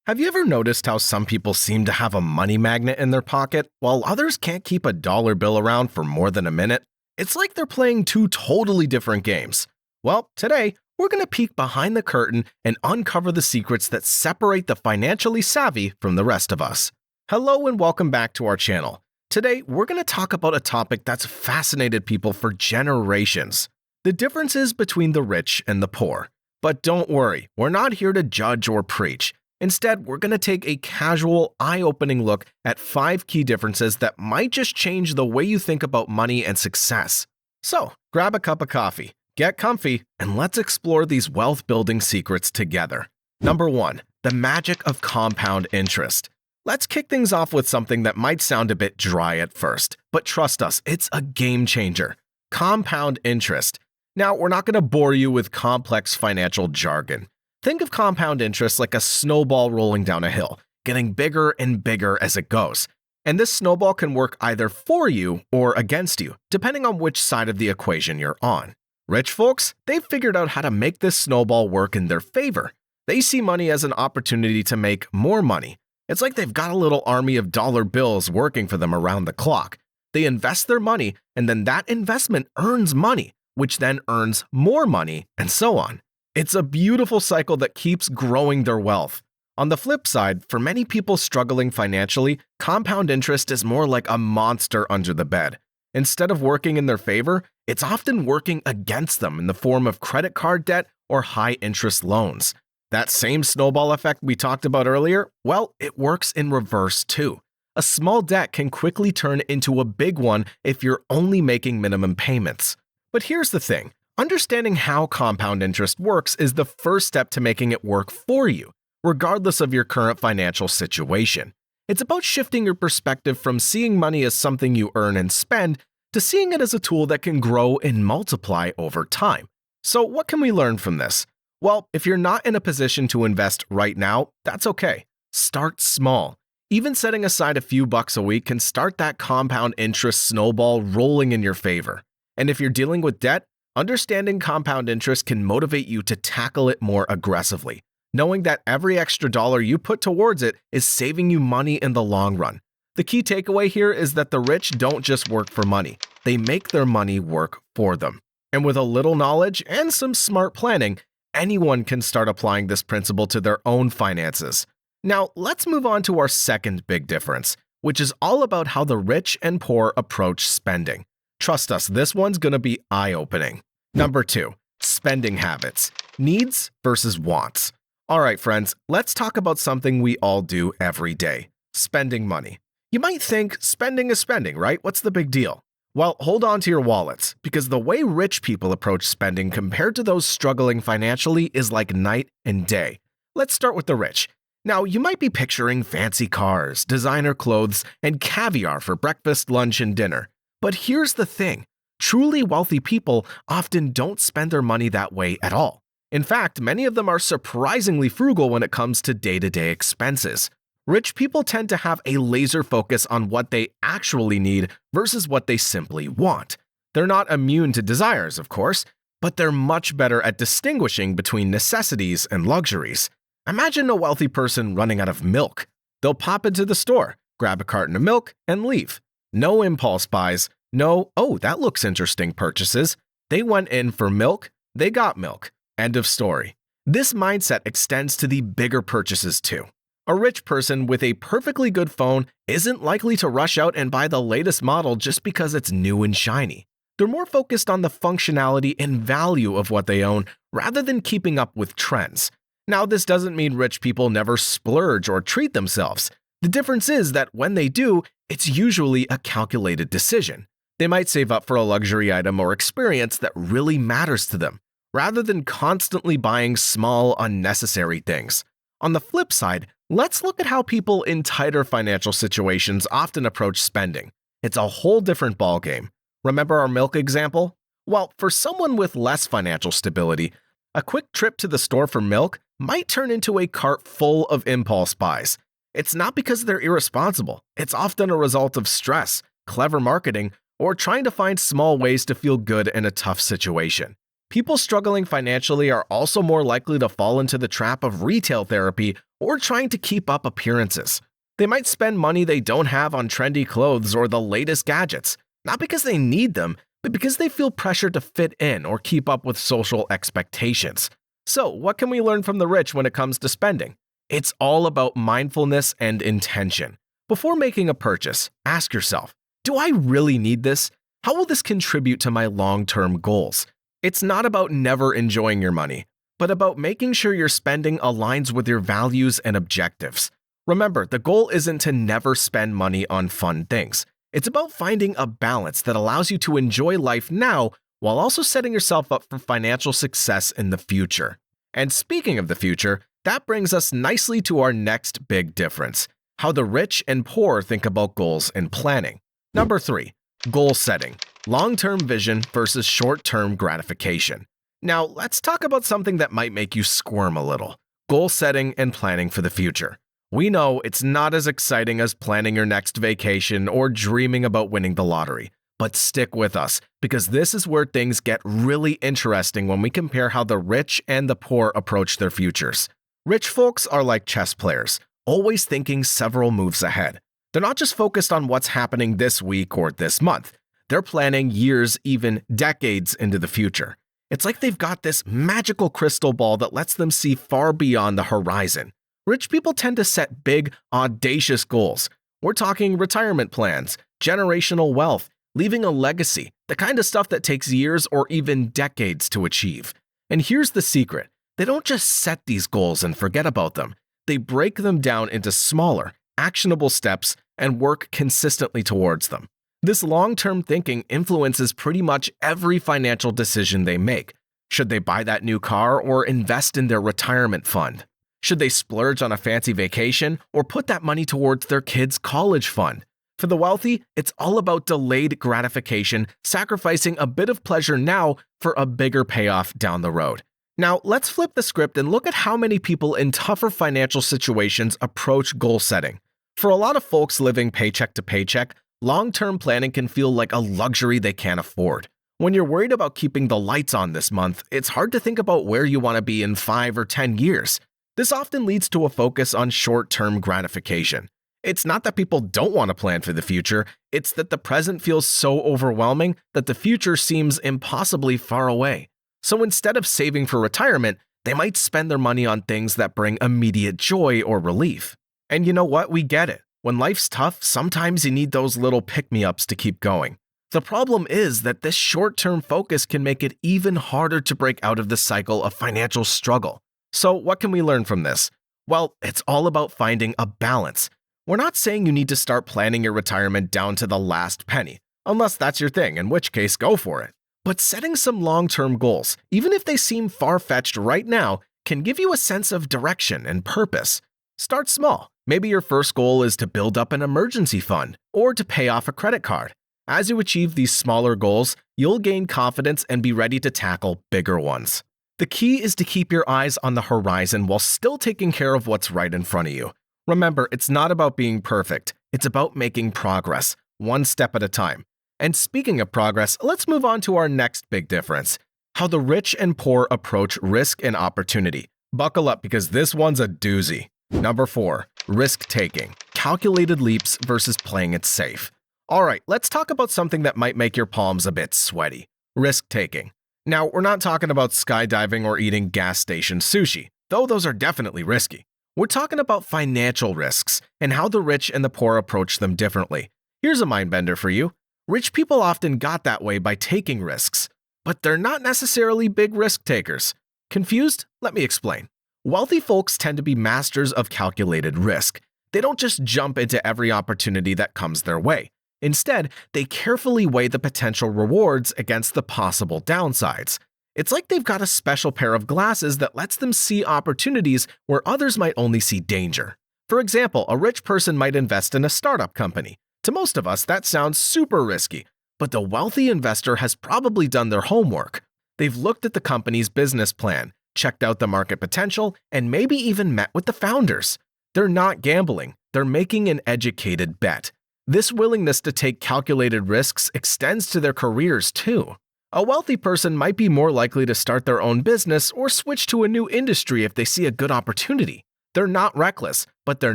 Have you ever noticed how some people seem to have a money magnet in their pocket, while others can't keep a dollar bill around for more than a minute? It's like they're playing two totally different games. Well, today, we're going to peek behind the curtain and uncover the secrets that separate the financially savvy from the rest of us. Hello and welcome back to our channel. Today, we're going to talk about a topic that's fascinated people for generations: the differences between the rich and the poor. But don't worry, we're not here to judge or preach. Instead, we're going to take a casual, eye-opening look at 5 key differences that might just change the way you think about money and success. So, grab a cup of coffee, get comfy, and let's explore these wealth-building secrets together. Number 1. The magic of compound interest. Let's kick things off with something that might sound a bit dry at first, but trust us, it's a game changer. Compound interest. Now, we're not going to bore you with complex financial jargon. Think of compound interest like a snowball rolling down a hill, getting bigger and bigger as it goes. And this snowball can work either for you or against you, depending on which side of the equation you're on. Rich folks, they've figured out how to make this snowball work in their favor. They see money as an opportunity to make more money. It's like they've got a little army of dollar bills working for them around the clock. They invest their money, and then that investment earns money, which then earns more money, and so on. It's a beautiful cycle that keeps growing their wealth. On the flip side, for many people struggling financially, compound interest is more like a monster under the bed. Instead of working in their favor, it's often working against them in the form of credit card debt or high-interest loans. That same snowball effect we talked about earlier, well, it works in reverse too. A small debt can quickly turn into a big one if you're only making minimum payments. But here's the thing. Understanding how compound interest works is the first step to making it work for you, regardless of your current financial situation. It's about shifting your perspective from seeing money as something you earn and spend to seeing it as a tool that can grow and multiply over time. So what can we learn from this? Well, if you're not in a position to invest right now, that's okay. Start small. Even setting aside a few bucks a week can start that compound interest snowball rolling in your favor. And if you're dealing with debt, understanding compound interest can motivate you to tackle it more aggressively, knowing that every extra dollar you put towards it is saving you money in the long run. The key takeaway here is that the rich don't just work for money, they make their money work for them. And with a little knowledge and some smart planning, anyone can start applying this principle to their own finances. Now, let's move on to our second big difference, which is all about how the rich and poor approach spending. Trust us, this one's going to be eye-opening. Number 2, spending habits. Needs versus wants. All right, friends, let's talk about something we all do every day: spending money. You might think spending is spending, right? What's the big deal? Well, hold on to your wallets, because the way rich people approach spending compared to those struggling financially is like night and day. Let's start with the rich. Now, you might be picturing fancy cars, designer clothes, and caviar for breakfast, lunch, and dinner. But here's the thing. Truly wealthy people often don't spend their money that way at all. In fact, many of them are surprisingly frugal when it comes to day-to-day expenses. Rich people tend to have a laser focus on what they actually need versus what they simply want. They're not immune to desires, of course, but they're much better at distinguishing between necessities and luxuries. Imagine a wealthy person running out of milk. They'll pop into the store, grab a carton of milk, and leave. No impulse buys, no, oh, that looks interesting purchases. They went in for milk, they got milk. End of story. This mindset extends to the bigger purchases too. A rich person with a perfectly good phone isn't likely to rush out and buy the latest model just because it's new and shiny. They're more focused on the functionality and value of what they own rather than keeping up with trends. Now, this doesn't mean rich people never splurge or treat themselves. The difference is that when they do, it's usually a calculated decision. They might save up for a luxury item or experience that really matters to them, rather than constantly buying small, unnecessary things. On the flip side, let's look at how people in tighter financial situations often approach spending. It's a whole different ballgame. Remember our milk example? Well, for someone with less financial stability, a quick trip to the store for milk might turn into a cart full of impulse buys. It's not because they're irresponsible. It's often a result of stress, clever marketing, or trying to find small ways to feel good in a tough situation. People struggling financially are also more likely to fall into the trap of retail therapy or trying to keep up appearances. They might spend money they don't have on trendy clothes or the latest gadgets, not because they need them, but because they feel pressure to fit in or keep up with social expectations. So, what can we learn from the rich when it comes to spending? It's all about mindfulness and intention. Before making a purchase, ask yourself, do I really need this? How will this contribute to my long-term goals? It's not about never enjoying your money, but about making sure your spending aligns with your values and objectives. Remember, the goal isn't to never spend money on fun things. It's about finding a balance that allows you to enjoy life now while also setting yourself up for financial success in the future. And speaking of the future, that brings us nicely to our next big difference: how the rich and poor think about goals and planning. Number 3. Goal setting. Long-term vision versus short-term gratification. Now, let's talk about something that might make you squirm a little: goal setting and planning for the future. We know it's not as exciting as planning your next vacation or dreaming about winning the lottery. But stick with us, because this is where things get really interesting when we compare how the rich and the poor approach their futures. Rich folks are like chess players, always thinking several moves ahead. They're not just focused on what's happening this week or this month. They're planning years, even decades into the future. It's like they've got this magical crystal ball that lets them see far beyond the horizon. Rich people tend to set big, audacious goals. We're talking retirement plans, generational wealth, leaving a legacy, the kind of stuff that takes years or even decades to achieve. And here's the secret: they don't just set these goals and forget about them. They break them down into smaller, actionable steps and work consistently towards them. This long-term thinking influences pretty much every financial decision they make. Should they buy that new car or invest in their retirement fund? Should they splurge on a fancy vacation or put that money towards their kids' college fund? For the wealthy, it's all about delayed gratification, sacrificing a bit of pleasure now for a bigger payoff down the road. Now, let's flip the script and look at how many people in tougher financial situations approach goal setting. For a lot of folks living paycheck to paycheck, long-term planning can feel like a luxury they can't afford. When you're worried about keeping the lights on this month, it's hard to think about where you want to be in 5 or 10 years. This often leads to a focus on short-term gratification. It's not that people don't want to plan for the future, it's that the present feels so overwhelming that the future seems impossibly far away. So instead of saving for retirement, they might spend their money on things that bring immediate joy or relief. And you know what? We get it. When life's tough, sometimes you need those little pick-me-ups to keep going. The problem is that this short-term focus can make it even harder to break out of the cycle of financial struggle. So what can we learn from this? Well, it's all about finding a balance. We're not saying you need to start planning your retirement down to the last penny, unless that's your thing, in which case go for it. But setting some long-term goals, even if they seem far-fetched right now, can give you a sense of direction and purpose. Start small. Maybe your first goal is to build up an emergency fund or to pay off a credit card. As you achieve these smaller goals, you'll gain confidence and be ready to tackle bigger ones. The key is to keep your eyes on the horizon while still taking care of what's right in front of you. Remember, it's not about being perfect. It's about making progress, one step at a time. And speaking of progress, let's move on to our next big difference: how the rich and poor approach risk and opportunity. Buckle up, because this one's a doozy. Number 4. Risk-taking. Calculated leaps versus playing it safe. Alright, let's talk about something that might make your palms a bit sweaty: risk-taking. Now, we're not talking about skydiving or eating gas station sushi, though those are definitely risky. We're talking about financial risks and how the rich and the poor approach them differently. Here's a mind bender for you. Rich people often got that way by taking risks, but they're not necessarily big risk takers. Confused? Let me explain. Wealthy folks tend to be masters of calculated risk. They don't just jump into every opportunity that comes their way. Instead, they carefully weigh the potential rewards against the possible downsides. It's like they've got a special pair of glasses that lets them see opportunities where others might only see danger. For example, a rich person might invest in a startup company. To most of us, that sounds super risky, but the wealthy investor has probably done their homework. They've looked at the company's business plan, checked out the market potential, and maybe even met with the founders. They're not gambling, they're making an educated bet. This willingness to take calculated risks extends to their careers too. A wealthy person might be more likely to start their own business or switch to a new industry if they see a good opportunity. They're not reckless, but they're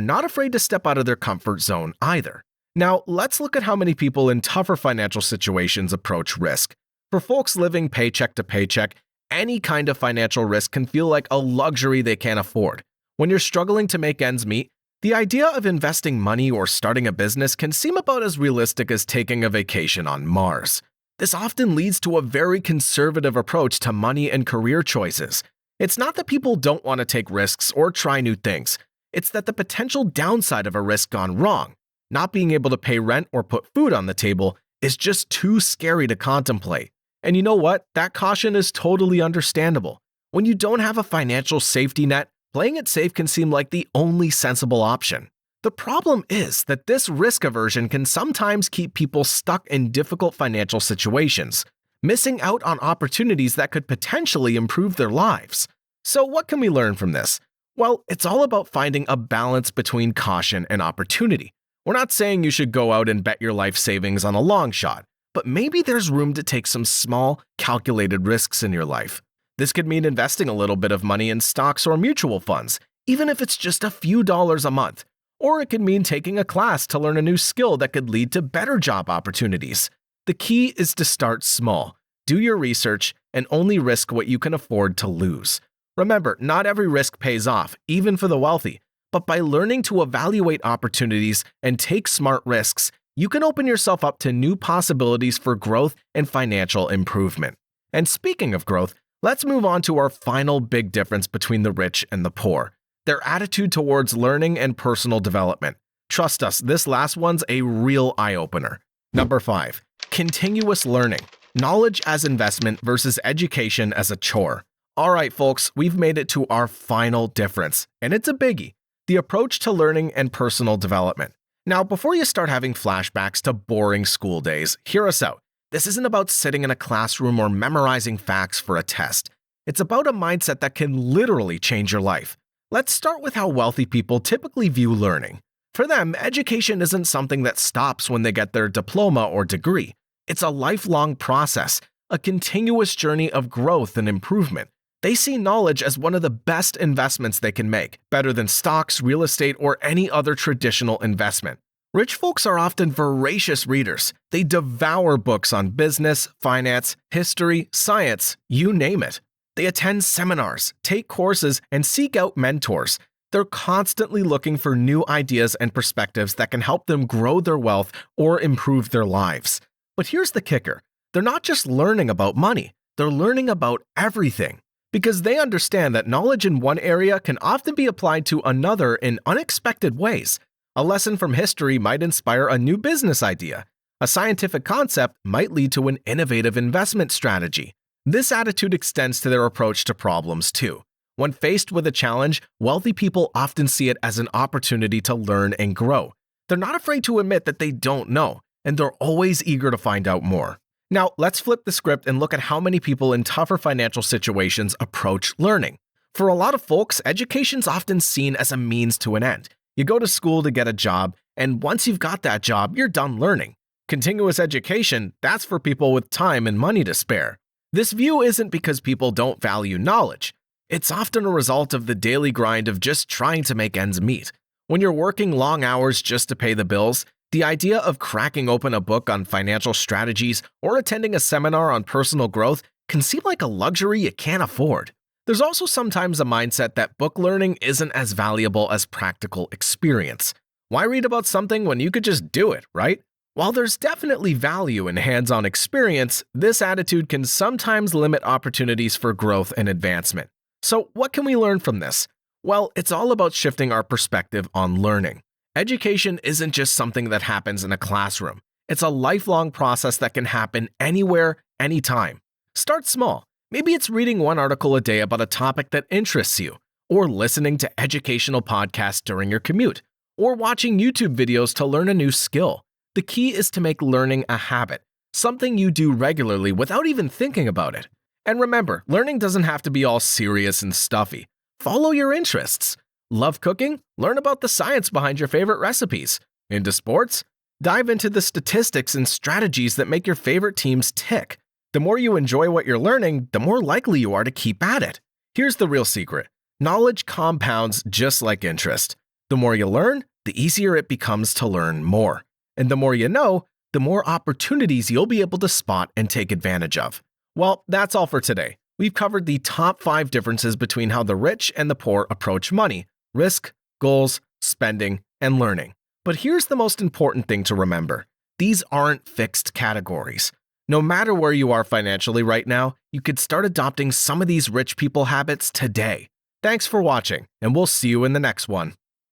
not afraid to step out of their comfort zone either. Now, let's look at how many people in tougher financial situations approach risk. For folks living paycheck to paycheck, any kind of financial risk can feel like a luxury they can't afford. When you're struggling to make ends meet, the idea of investing money or starting a business can seem about as realistic as taking a vacation on Mars. This often leads to a very conservative approach to money and career choices. It's not that people don't want to take risks or try new things. It's that the potential downside of a risk gone wrong, not being able to pay rent or put food on the table, is just too scary to contemplate. And you know what? That caution is totally understandable. When you don't have a financial safety net, playing it safe can seem like the only sensible option. The problem is that this risk aversion can sometimes keep people stuck in difficult financial situations, missing out on opportunities that could potentially improve their lives. So what can we learn from this? Well, it's all about finding a balance between caution and opportunity. We're not saying you should go out and bet your life savings on a long shot, but maybe there's room to take some small, calculated risks in your life. This could mean investing a little bit of money in stocks or mutual funds, even if it's just a few dollars a month. Or it could mean taking a class to learn a new skill that could lead to better job opportunities. The key is to start small, do your research, and only risk what you can afford to lose. Remember, not every risk pays off, even for the wealthy, but by learning to evaluate opportunities and take smart risks, you can open yourself up to new possibilities for growth and financial improvement. And speaking of growth, let's move on to our final big difference between the rich and the poor: their attitude towards learning and personal development. Trust us, this last one's a real eye-opener. Number 5. Continuous learning. Knowledge as investment versus education as a chore. Alright folks, we've made it to our final difference, and it's a biggie: the approach to learning and personal development. Now, before you start having flashbacks to boring school days, hear us out. This isn't about sitting in a classroom or memorizing facts for a test. It's about a mindset that can literally change your life. Let's start with how wealthy people typically view learning. For them, education isn't something that stops when they get their diploma or degree. It's a lifelong process, a continuous journey of growth and improvement. They see knowledge as one of the best investments they can make, better than stocks, real estate, or any other traditional investment. Rich folks are often voracious readers. They devour books on business, finance, history, science, you name it. They attend seminars, take courses, and seek out mentors. They're constantly looking for new ideas and perspectives that can help them grow their wealth or improve their lives. But here's the kicker: they're not just learning about money, they're learning about everything. Because they understand that knowledge in one area can often be applied to another in unexpected ways. A lesson from history might inspire a new business idea. A scientific concept might lead to an innovative investment strategy. This attitude extends to their approach to problems too. When faced with a challenge, wealthy people often see it as an opportunity to learn and grow. They're not afraid to admit that they don't know, and they're always eager to find out more. Now, let's flip the script and look at how many people in tougher financial situations approach learning. For a lot of folks, education's often seen as a means to an end. You go to school to get a job, and once you've got that job, you're done learning. Continuous education, that's for people with time and money to spare. This view isn't because people don't value knowledge. It's often a result of the daily grind of just trying to make ends meet. When you're working long hours just to pay the bills, the idea of cracking open a book on financial strategies or attending a seminar on personal growth can seem like a luxury you can't afford. There's also sometimes a mindset that book learning isn't as valuable as practical experience. Why read about something when you could just do it, right? While there's definitely value in hands-on experience, this attitude can sometimes limit opportunities for growth and advancement. So what can we learn from this? Well, it's all about shifting our perspective on learning. Education isn't just something that happens in a classroom. It's a lifelong process that can happen anywhere, anytime. Start small. Maybe it's reading one article a day about a topic that interests you, or listening to educational podcasts during your commute, or watching YouTube videos to learn a new skill. The key is to make learning a habit, something you do regularly without even thinking about it. And remember, learning doesn't have to be all serious and stuffy. Follow your interests. Love cooking? Learn about the science behind your favorite recipes. Into sports? Dive into the statistics and strategies that make your favorite teams tick. The more you enjoy what you're learning, the more likely you are to keep at it. Here's the real secret. Knowledge compounds just like interest. The more you learn, the easier it becomes to learn more. And the more you know, the more opportunities you'll be able to spot and take advantage of. Well, that's all for today. We've covered the top 5 differences between how the rich and the poor approach money, risk, goals, spending, and learning. But here's the most important thing to remember. These aren't fixed categories. No matter where you are financially right now, you could start adopting some of these rich people habits today. Thanks for watching, and we'll see you in the next one.